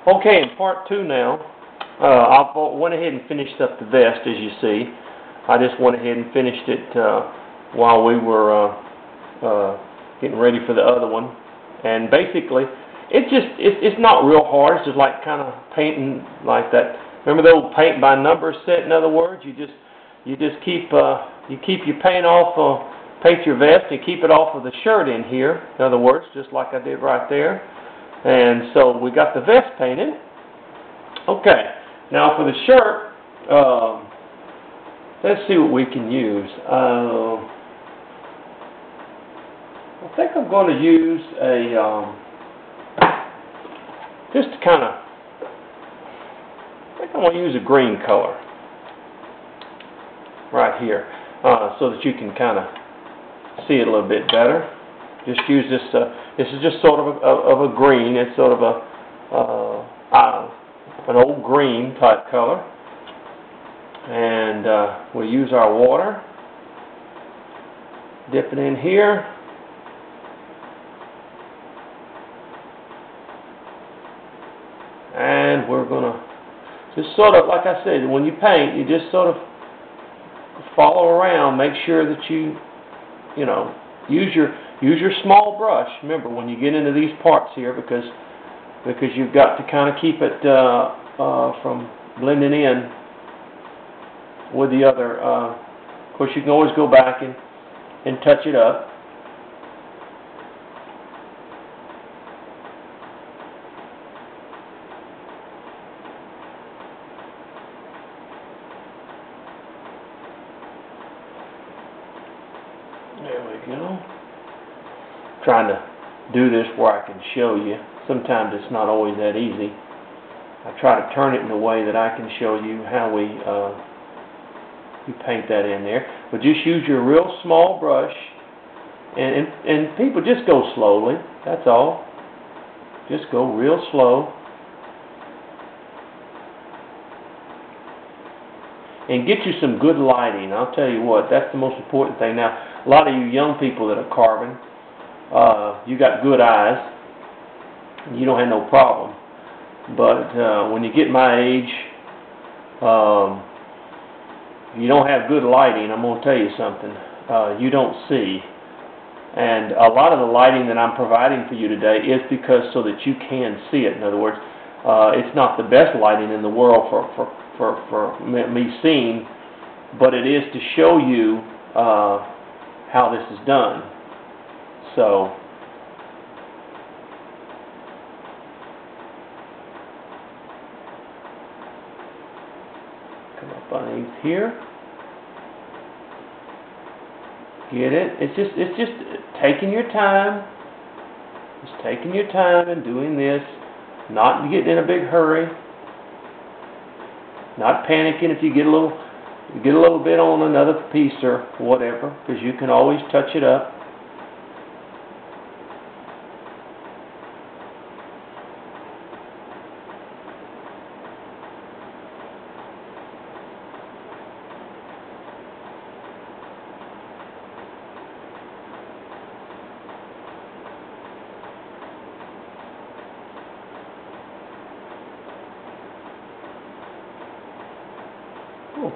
Okay, in part two now, I went ahead and finished up the vest, as you see. I just went ahead and finished it while we were getting ready for the other one. And basically, it's not real hard. It's just like kind of painting like that. Remember the old paint by number set? In other words, you just keep your paint off, paint your vest and keep it off of the shirt in here. In other words, just like I did right there. And so we got the vest painted. Okay, now for the shirt, let's see what we can use. I think I'm going to use a, just to kind of, I think I'm going to use a green color right here so that you can kind of see it a little bit better. Just use this, this is just sort of a green. It's sort of an old green type color. And we'll use our water. Dip it in here. And we're going to just sort of, like I said, when you paint, you just sort of follow around. Make sure that you know, use your small brush. Remember, when you get into these parts here, because you've got to kind of keep it from blending in with the other. Of course, you can always go back and touch it up. There we go. Trying to do this where I can show you. Sometimes it's not always that easy. I try to turn it in a way that I can show you how you paint that in there. But just use your real small brush, and people just go slowly. That's all. Just go real slow. And get you some good lighting. I'll tell you what, that's the most important thing. Now, a lot of you young people that are carving, you got good eyes. You don't have no problem. But when you get my age, you don't have good lighting. I'm going to tell you something. You don't see. And a lot of the lighting that I'm providing for you today is because so that you can see it. In other words, it's not the best lighting in the world for me seeing, but it is to show you how this is done. So come up underneath here. Get it? It's just taking your time. Just taking your time and doing this. Not getting in a big hurry. Not panicking if you get a little bit on another piece or whatever, because you can always touch it up.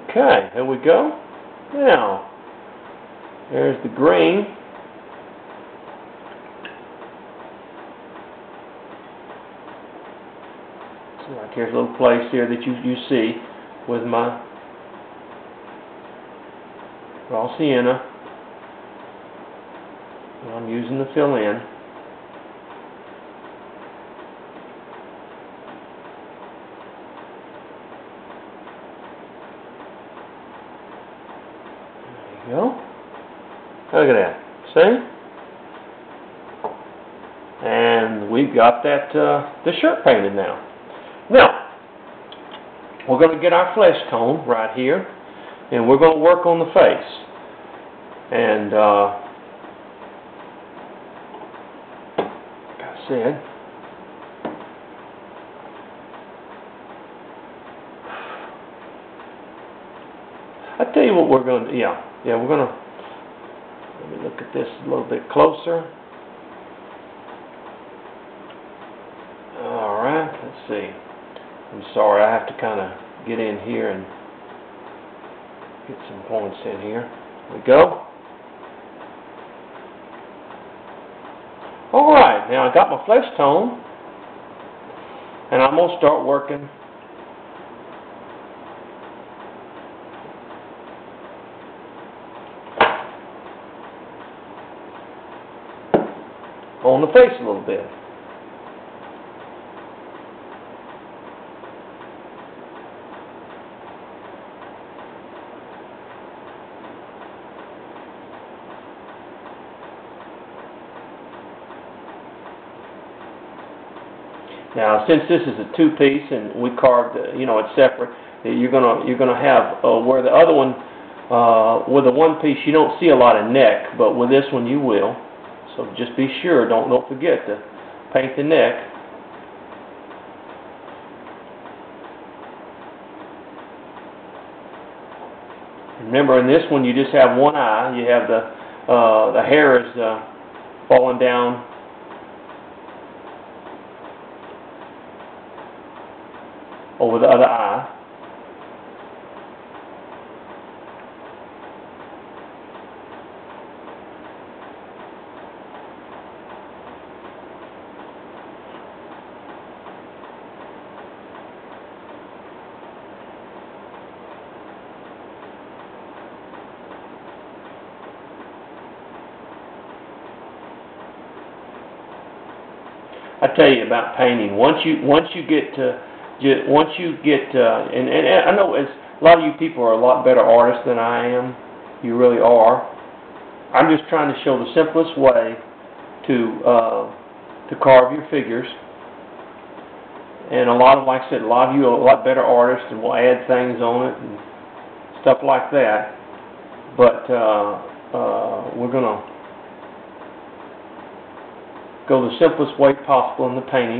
Okay, there we go. Now, there's the green. So like here's a little place here that you see with my raw sienna. And I'm using to fill in. Go. Look at that. See? And we've got that the shirt painted now. Now, we're going to get our flesh tone right here, and we're going to work on the face. And like I said, I'll tell you what we're going to, yeah, we're going to, let me look at this a little bit closer. Alright, Let's see. I'm sorry, I have to kind of get in here and get some points in here. There we go. Alright, now I got my flesh tone, and I'm going to start working on the face a little bit. Now, since this is a two-piece and we carved, it's separate, you're gonna have where the other one, with the one piece, you don't see a lot of neck, but with this one you will. So just be sure, don't forget to paint the neck. Remember, in this one you just have one eye. You have the hair is falling down over the other eye. I tell you about painting. Once you get and I know a lot of you people are a lot better artists than I am. You really are. I'm just trying to show the simplest way to carve your figures. And like I said, a lot of you are a lot better artists and will add things on it and stuff like that. But we're gonna go the simplest way possible in the painting.